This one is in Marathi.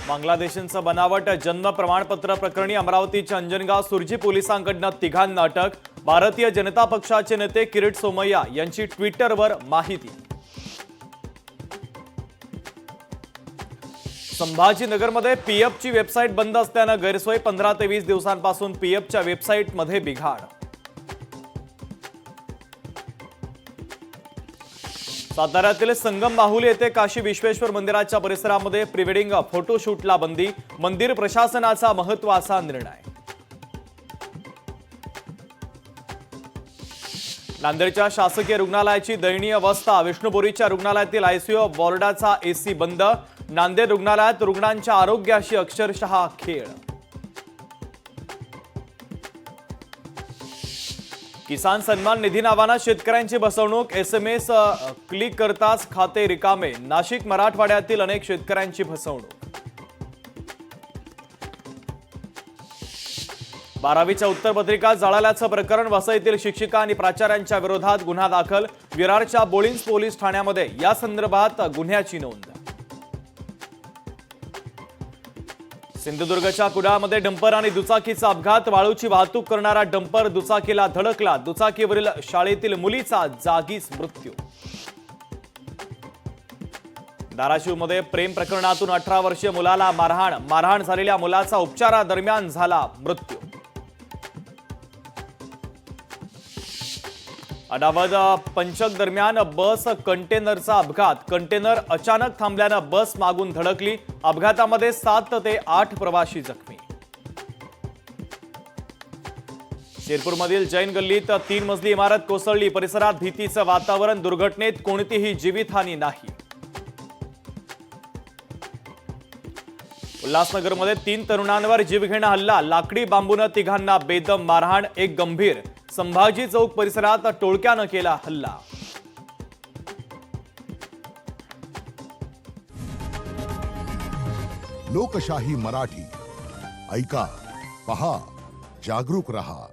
बांगलादेशींचं बनावट जन्म प्रमाणपत्र प्रकरणी अमरावतीच्या अंजनगाव सुरजी पोलिसांकडून तिघांना अटक। भारतीय जनता पक्षाचे नेते किरीट सोमय्या यांची ट्विटरवर माहिती। संभाजीनगरमध्ये पीएफची वेबसाईट बंद असल्याने गैरसोय। 15 ते 20 दिवसांपासून पीएफच्या वेबसाईटमध्ये बिघाड। साताऱ्यातील संगम बाहुली येथे काशी विश्वेश्वर मंदिराच्या परिसरामध्ये प्रीवेडिंग फोटोशूटला बंदी। मंदिर प्रशासनाचा महत्त्वाचा निर्णय। नांदेडच्या शासकीय रुग्णालयाची दयनीय अवस्था। विष्णुपुरीच्या रुग्णालयातील आयसीयू वॉर्डाचा एसी बंद। नांदेड रुग्णालयात रुग्णांच्या आरोग्याशी अक्षरशः खेळ। किसान सन्मान निधी नावाने शेतकऱ्यांची फसवणूक। एसएमएस क्लिक करताच खाते रिकामे। नाशिक मराठवाड्यातील अनेक शेतकऱ्यांची फसवणूक। 12वीच्या उत्तरपत्रिका जळाल्याचं प्रकरण। वसईतील शिक्षिका आणि प्राचार्यांच्या विरोधात गुन्हा दाखल। विरारच्या बोळिंज पोलीस ठाण्यामध्ये या संदर्भात गुन्ह्याची नोंद। सिंधुदुर्गच्या कुडाळमध्ये डंपर आणि दुचाकीचा अपघात। वाळूची वाहतूक करणारा डंपर दुचाकीला धडकला। दुचाकीवरील शाळेतील मुलीचा जागीच मृत्यू। धाराशिवमध्ये प्रेम प्रकरणातून 18 वर्षीय मुलाला मारहाण झालेल्या मुलाचा उपचारादरम्यान झाला मृत्यू। अडावद पंचक दरम्यान बस कंटेनरचा अपघात। कंटेनर अचानक थांबल्याने बस मागून धडकली। अपघातामध्ये 7 ते 8 प्रवासी जखमी। शिरपूरमधील जैन गल्लीत 3 मजली इमारत कोसळली। परिसरात भीतीचं वातावरण। दुर्घटनेत कोणतीही जीवितहानी नाही। उल्हासनगरमध्ये 3 तरुणांवर जीवघेणा हल्ला। लाकडी बांबूने तिघांना बेदम मारहाण। एक गंभीर। संभाजी चौक परिसरात टोळक्यानं केला हल्ला। लोकशाही मराठी ऐका, पहा, जागरूक रहा।